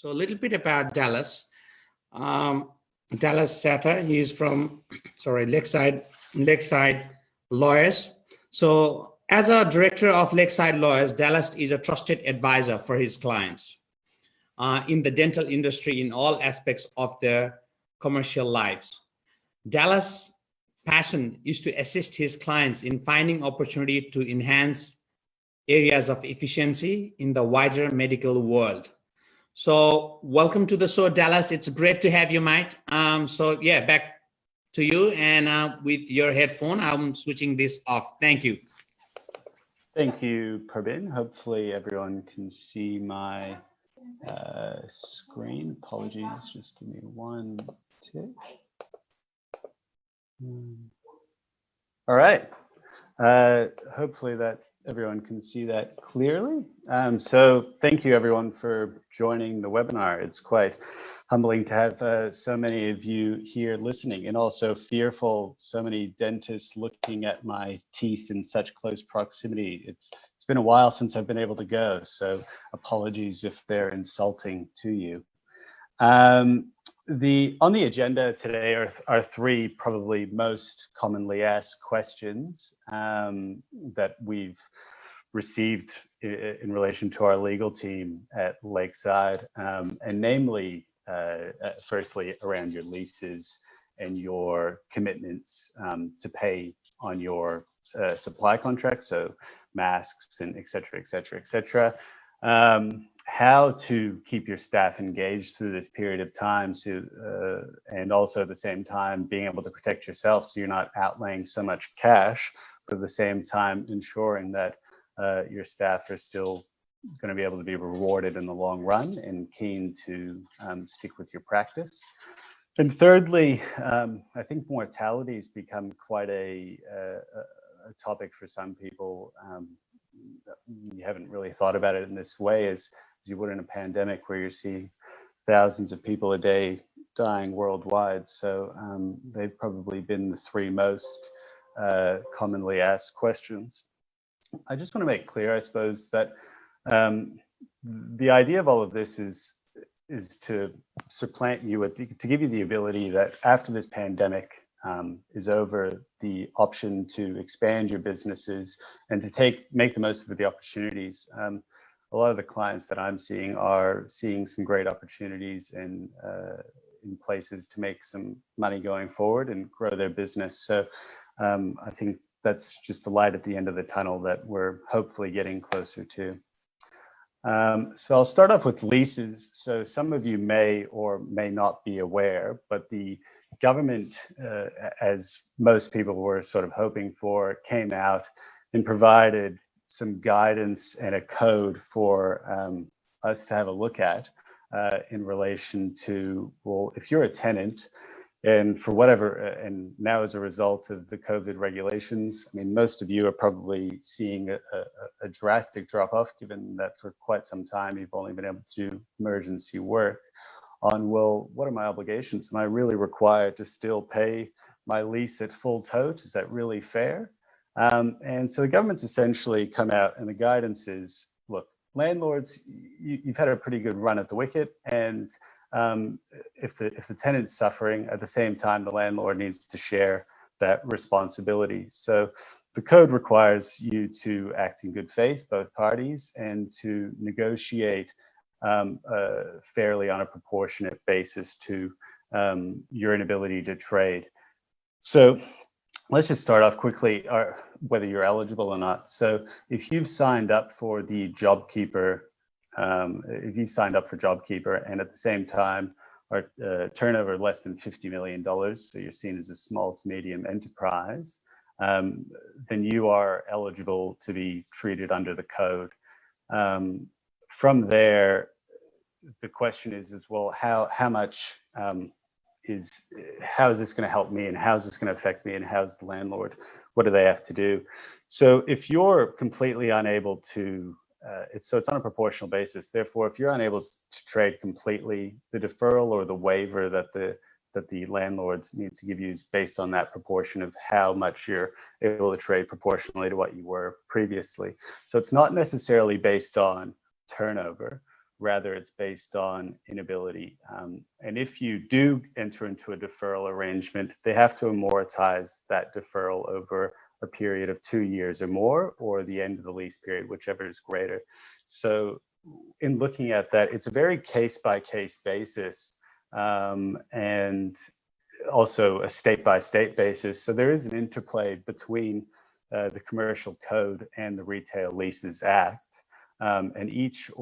So a little bit about Dallas. Dallas Sather, he is from, Lakeside Lawyers. So as a director of Lakeside Lawyers, Dallas is a trusted advisor for his clients in the dental industry in all aspects of their commercial lives. Dallas' passion is to assist his clients in finding opportunity to enhance areas of efficiency in the wider medical world. So welcome to the show, Dallas. It's great to have you, mate. Back to you. And with your headphone, I'm switching this off. Thank you. Thank you, Prabin. Hopefully everyone can see my screen. Apologies, just give me one tick. All right. Hopefully that everyone can see that clearly. So thank you everyone for joining the webinar. It's quite humbling to have so many of you here listening, and also fearful, so many dentists looking at my teeth in such close proximity. It's been a while since I've been able to go, so apologies if they're insulting to you. On the agenda today are three probably most commonly asked questions that we've received in relation to our legal team at Lakeside, and namely, firstly, around your leases and your commitments to pay on your supply contracts, so masks and et cetera, et cetera, et cetera. How to keep your staff engaged through this period of time, and also at the same time being able to protect yourself so you're not outlaying so much cash, but at the same time ensuring that your staff are still going to be able to be rewarded in the long run and keen to stick with your practice. And thirdly, I think mortality has become quite a topic for some people. You haven't really thought about it in this way as you would in a pandemic where you see thousands of people a day dying worldwide. So they've probably been the three most commonly asked questions. I just want to make clear, I suppose, that the idea of all of this is to supplant you with, to give you the ability that after this pandemic is over, the option to expand your businesses and to make the most of the opportunities. A lot of the clients that I'm seeing are seeing some great opportunities in places to make some money going forward and grow their business. So I think that's just the light at the end of the tunnel that we're hopefully getting closer to. So I'll start off with leases. So some of you may or may not be aware, but the government, as most people were sort of hoping for, came out and provided some guidance and a code for us to have a look at in relation to, well, if you're a tenant and for whatever, and now as a result of the COVID regulations, I mean, most of you are probably seeing a drastic drop off, given that for quite some time you've only been able to do emergency work on, well, what are my obligations? Am I really required to still pay my lease at full tote? Is that really fair? And so the government's essentially come out, and the guidance is, look, landlords, you've had a pretty good run at the wicket, and if the tenant's suffering, at the same time, the landlord needs to share that responsibility. So the code requires you to act in good faith, both parties, and to negotiate fairly on a proportionate basis to your inability to trade. So let's just start off quickly, whether you're eligible or not. So if you've signed up for the JobKeeper, if you've signed up for JobKeeper and at the same time are turnover less than $50 million, so you're seen as a small to medium enterprise, then you are eligible to be treated under the code. From there, the question is well, how is this going to help me, and how is this going to affect me, and how's the landlord? What do they have to do? So if you're completely unable to, it's on a proportional basis. Therefore, if you're unable to trade completely, the deferral or the waiver that the landlords need to give you is based on that proportion of how much you're able to trade proportionally to what you were previously. So it's not necessarily based on turnover, rather it's based on inability. And if you do enter into a deferral arrangement, they have to amortize that deferral over a period of 2 years or more, or the end of the lease period, whichever is greater. So in looking at that, it's a very case-by-case basis, and also a state-by-state basis. So there is an interplay between the Commercial Code and the Retail Leases Act. And each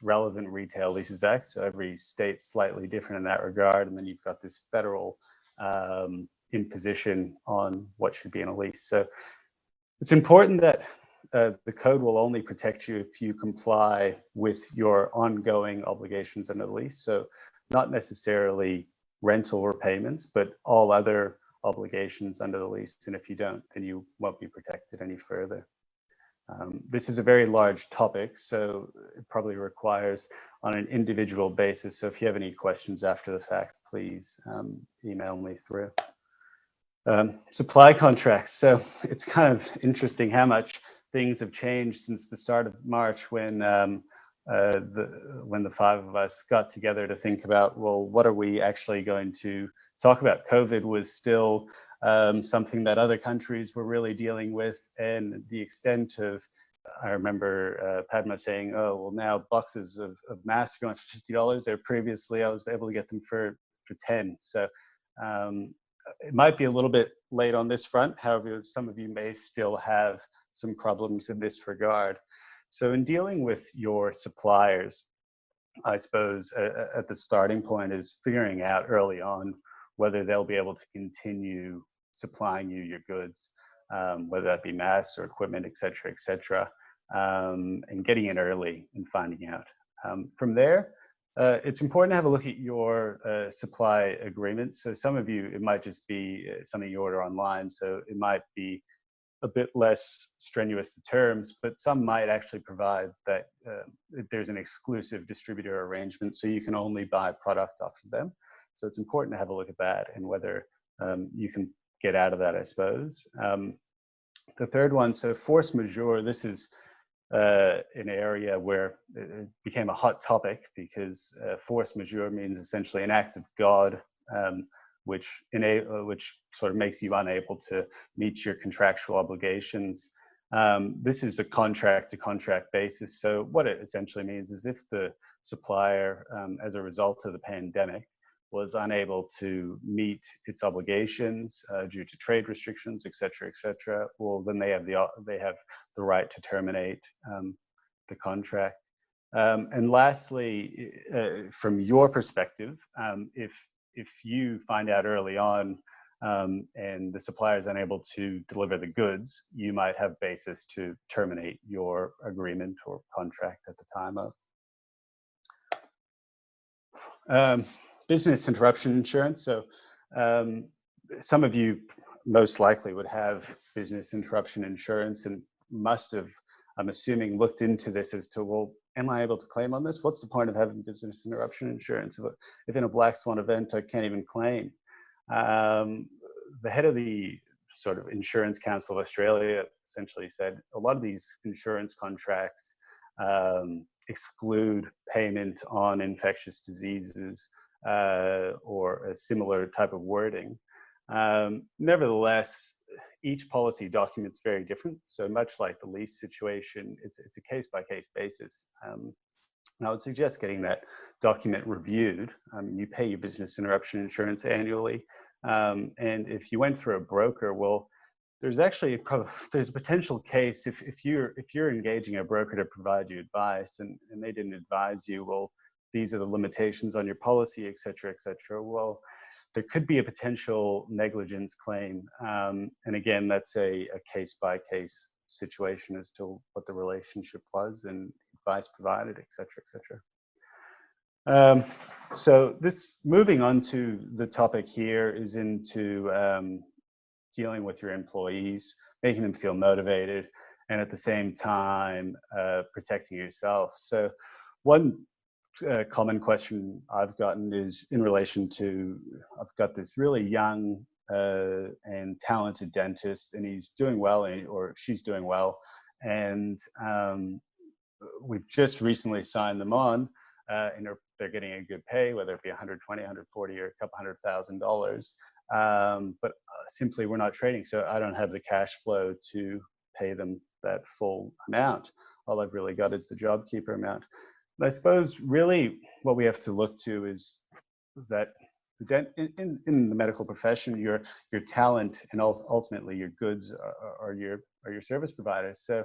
relevant Retail Leases Act, so every state's slightly different in that regard. And then you've got this federal imposition on what should be in a lease. So it's important that the code will only protect you if you comply with your ongoing obligations under the lease. So not necessarily rental repayments, but all other obligations under the lease. And if you don't, then you won't be protected any further. This is a very large topic, so it probably requires on an individual basis. So if you have any questions after the fact, please email me through. Supply contracts. So it's kind of interesting how much things have changed since the start of March when the five of us got together to think about, well, what are we actually going to talk about? COVID was still something that other countries were really dealing with, and the extent of, I remember Padma saying, oh, well, now boxes of masks are going for $50. There previously I was able to get them for 10. So it might be a little bit late on this front. However, some of you may still have some problems in this regard. So in dealing with your suppliers, I suppose at the starting point is figuring out early on whether they'll be able to continue supplying you your goods, whether that be masks or equipment, et cetera, and getting in early and finding out. From there, it's important to have a look at your supply agreement. So some of you, it might just be something you order online, so it might be a bit less strenuous to terms, but some might actually provide that there's an exclusive distributor arrangement, so you can only buy product off of them. So it's important to have a look at that and whether you can get out of that, I suppose. The third one, so force majeure, this is an area where it became a hot topic because force majeure means essentially an act of God, which sort of makes you unable to meet your contractual obligations. This is a contract-to-contract basis. So what it essentially means is if the supplier, as a result of the pandemic, was unable to meet its obligations due to trade restrictions, et cetera, well, then they have the right to terminate the contract. And lastly, from your perspective, if you find out early on and the supplier is unable to deliver the goods, you might have basis to terminate your agreement or contract at the time of. Business interruption insurance. So some of you most likely would have business interruption insurance and must have, I'm assuming, looked into this as to, well, am I able to claim on this? What's the point of having business interruption insurance? If in a black swan event, I can't even claim. The head of the sort of Insurance Council of Australia essentially said a lot of these insurance contracts exclude payment on infectious diseases or a similar type of wording. Nevertheless, each policy document is very different. So much like the lease situation, it's a case-by-case basis. And I would suggest getting that document reviewed. You pay your business interruption insurance annually. And if you went through a broker, well, there's actually there's a potential case if you're engaging a broker to provide you advice and they didn't advise you, well, these are the limitations on your policy, et cetera, well, there could be a potential negligence claim. And again, that's a case-by-case situation as to what the relationship was and advice provided, et cetera. So this, moving on to the topic here, is into dealing with your employees, making them feel motivated, and at the same time, protecting yourself. So one common question I've gotten is in relation to, I've got this really young and talented dentist, and he's doing well, or she's doing well, and we've just recently signed them on, and they're getting a good pay, whether it be 120, 140, or a couple $100,000. But simply we're not trading, so I don't have the cash flow to pay them that full amount. All I've really got is the JobKeeper amount. And I suppose really what we have to look to is that in the medical profession, your talent and ultimately your goods are your service providers. So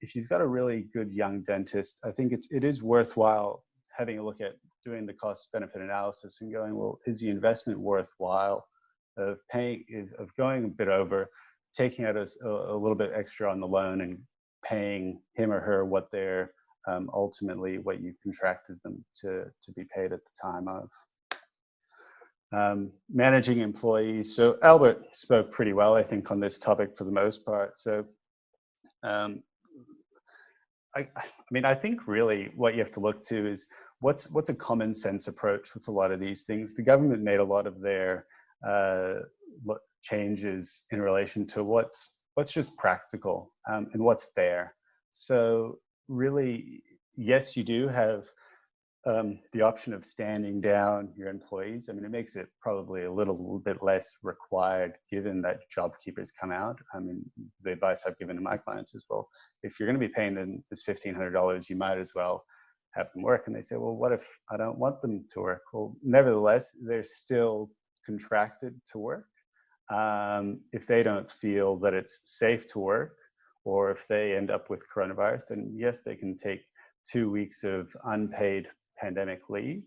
if you've got a really good young dentist, I think it is worthwhile having a look at doing the cost benefit analysis and going, well, is the investment worthwhile of going a bit over, taking out a little bit extra on the loan and paying him or her what they're ultimately what you contracted them to be paid at the time of. Managing employees. So Albert spoke pretty well, I think, on this topic for the most part. So I mean, I think really what you have to look to is what's a common sense approach with a lot of these things. The government made a lot of their changes in relation to what's just practical and what's fair. So really, yes, you do have the option of standing down your employees. I mean, it makes it probably a little bit less required given that JobKeeper's come out. I mean, the advice I've given to my clients is, well, if you're going to be paying them this $1,500, you might as well have them work. And they say, well, what if I don't want them to work? Well, nevertheless, they're still contracted to work. If they don't feel that it's safe to work, or if they end up with coronavirus, then yes, they can take 2 weeks of unpaid pandemic leave,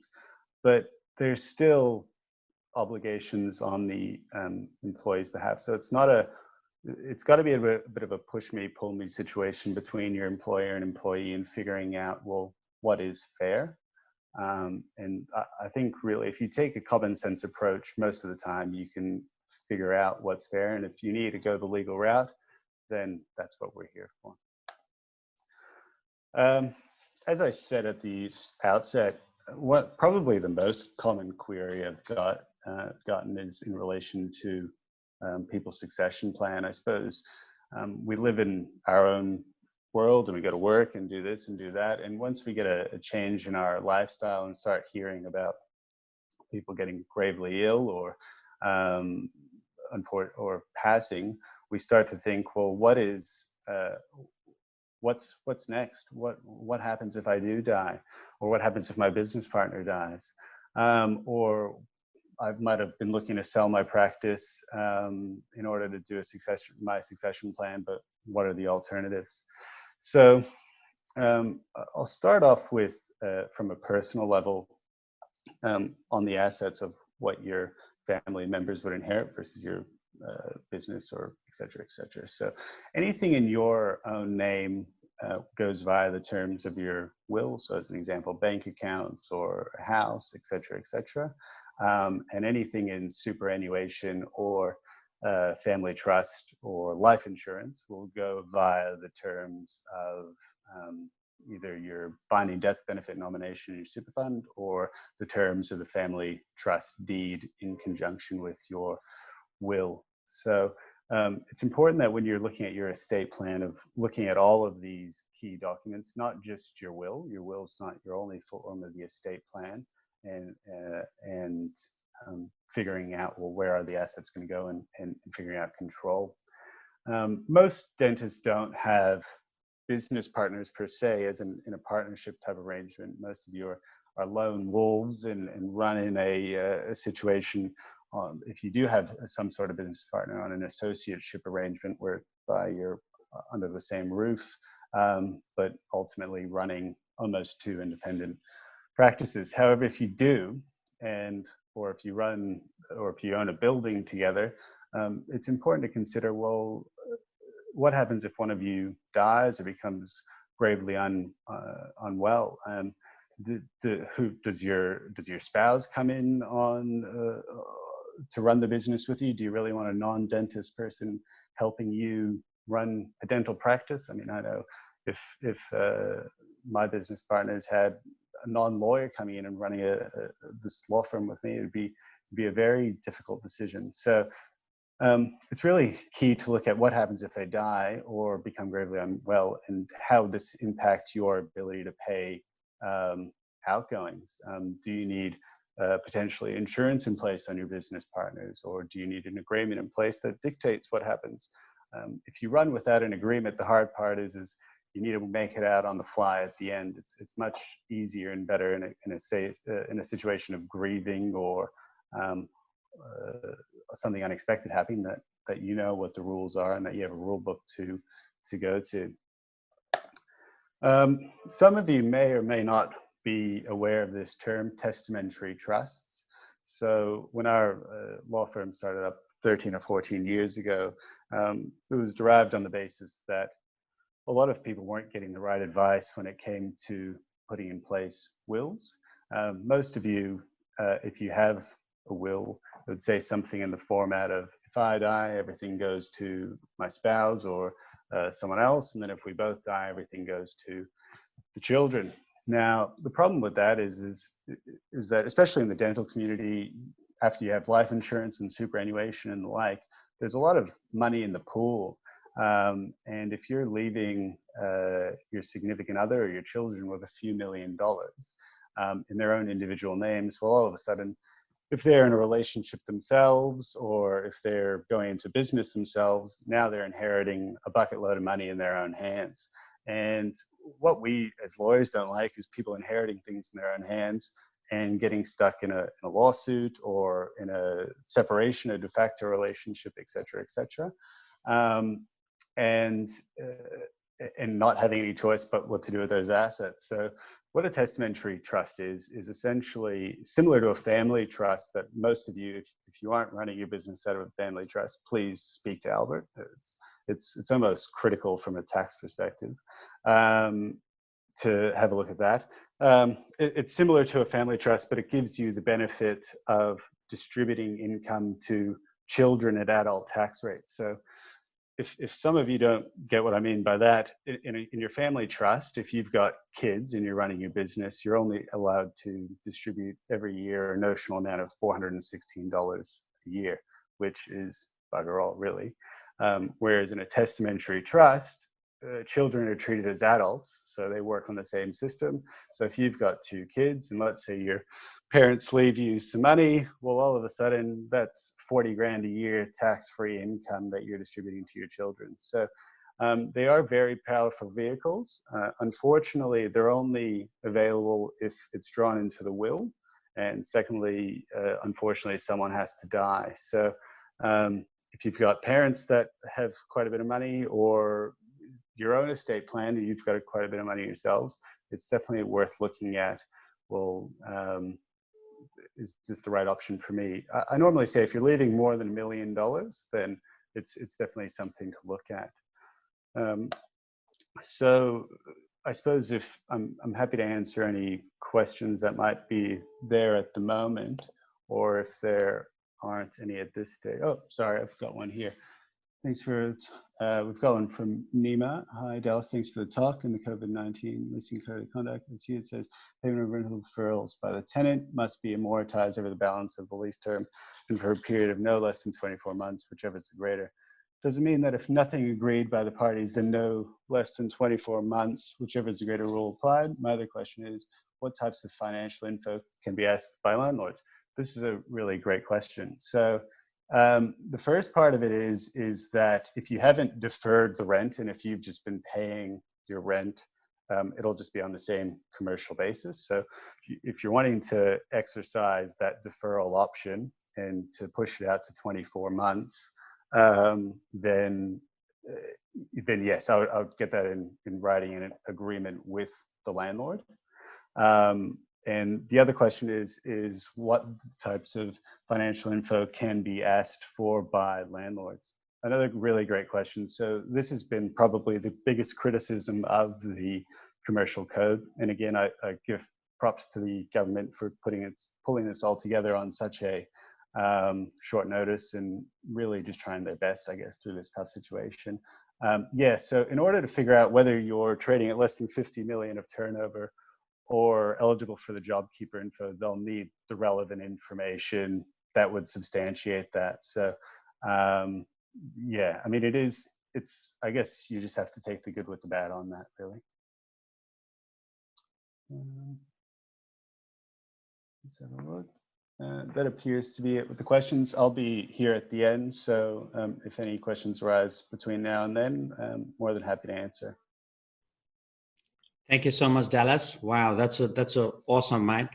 but there's still obligations on the employee's behalf. So it's got to be a bit of a push me, pull me situation between your employer and employee and figuring out, well, what is fair? And I think really, if you take a common sense approach, most of the time you can figure out what's fair. And if you need to go the legal route, then that's what we're here for. As I said at the outset, what probably the most common query I've gotten is in relation to people's succession plan. I suppose we live in our own world and we go to work and do this and do that. And once we get a change in our lifestyle and start hearing about people getting gravely ill or passing, we start to think, well, what's next? What happens if I do die? Or what happens if my business partner dies? Or I might have been looking to sell my practice in order to do my succession plan, but what are the alternatives? So I'll start off with, from a personal level, on the assets of what your family members would inherit versus your business, or et cetera, et cetera. So anything in your own name goes via the terms of your will. So as an example, bank accounts or a house, et cetera, et cetera. And anything in superannuation or family trust or life insurance will go via the terms of either your binding death benefit nomination in your super fund or the terms of the family trust deed in conjunction with your will. So it's important that when you're looking at your estate plan, of looking at all of these key documents, not just your will. Your will is not your only form of the estate plan, and figuring out, well, where are the assets going to go, and figuring out control. Most dentists don't have business partners per se, as in a partnership type arrangement. Most of you are lone wolves and run in a situation. If you do have some sort of business partner on an associateship arrangement whereby you're under the same roof, but ultimately running almost two independent practices. However, if you do, or if you own a building together, it's important to consider, well, what happens if one of you dies or becomes gravely unwell? Does your spouse come in on to run the business with you? Do you really want a non-dentist person helping you run a dental practice? I mean, I know if my business partners had a non-lawyer coming in and running this law firm with me, it would be a very difficult decision. So it's really key to look at what happens if they die or become gravely unwell, and how this impacts your ability to pay outgoings. Do you need potentially insurance in place on your business partners, or do you need an agreement in place that dictates what happens? If you run without an agreement, the hard part is you need to make it out on the fly at the end. It's much easier and better in a situation of grieving or something unexpected happening, that you know what the rules are and that you have a rule book to go to. Some of you may or may not be aware of this term, testamentary trusts. So when our law firm started up 13 or 14 years ago, it was derived on the basis that a lot of people weren't getting the right advice when it came to putting in place wills. Most of you, if you have a will, would say something in the format of, if I die, everything goes to my spouse or someone else, and then if we both die, everything goes to the children. Now, the problem with that is that, especially in the dental community, after you have life insurance and superannuation and the like, there's a lot of money in the pool. And if you're leaving your significant other or your children with a few $1 million in their own individual names, well, all of a sudden, if they're in a relationship themselves, or if they're going into business themselves, now they're inheriting a bucket load of money in their own hands. And what we as lawyers don't like is people inheriting things in their own hands and getting stuck in a lawsuit or in a separation, a de facto relationship, et cetera, and not having any choice but what to do with those assets. So what a testamentary trust is essentially similar to a family trust that most of you, if you aren't running your business out of a family trust, please speak to Albert. It's almost critical from a tax perspective to have a look at that. It's similar to a family trust, but it gives you the benefit of distributing income to children at adult tax rates. So if some of you don't get what I mean by that, in your family trust, if you've got kids and you're running your business, you're only allowed to distribute every year a notional amount of $416 a year, which is bugger all, really. Whereas in a testamentary trust, children are treated as adults, so they work on the same system. So if you've got 2 kids, and let's say your parents leave you some money, well, all of a sudden that's 40 grand a year tax-free income that you're distributing to your children. So they are very powerful vehicles. Unfortunately, they're only available if it's drawn into the will. And secondly, unfortunately, someone has to die. So if you've got parents that have quite a bit of money, or your own estate plan and you've got quite a bit of money yourselves, it's definitely worth looking at. Well, is this the right option for me? I normally say if you're leaving more than $1 million, then it's definitely something to look at. So I suppose if I'm happy to answer any questions that might be there at the moment, or if there aren't any at this stage. Oh, sorry, I've got one here. Thanks for, we've got one from Nima. Hi, Dallas, thanks for the talk and the COVID-19 leasing code of conduct. Let's see, it says payment of rental deferrals by the tenant must be amortized over the balance of the lease term and for a period of no less than 24 months, whichever is the greater. Does it mean that if nothing agreed by the parties, then no less than 24 months, whichever is the greater rule applied? My other question is, what types of financial info can be asked by landlords? This is a really great question. So the first part of it is that if you haven't deferred the rent, and if you've just been paying your rent, it'll just be on the same commercial basis. So if you're wanting to exercise that deferral option and to push it out to 24 months, then yes, I would get that in writing in an agreement with the landlord. And the other question is what types of financial info can be asked for by landlords? Another really great question. So this has been probably the biggest criticism of the commercial code. And again, I give props to the government for pulling this all together on such a short notice, and really just trying their best, I guess, through this tough situation. Yeah, so in order to figure out whether you're trading at less than 50 million of turnover or eligible for the JobKeeper info, they'll need the relevant information that would substantiate that. So Yeah, I mean, I guess you just have to take the good with the bad on that, really. Let's have a look. That appears to be it with the questions. I'll be here at the end, so if any questions arise between now and then, I'm more than happy to answer. Thank you so much, Dallas. Wow, that's a awesome, Mike.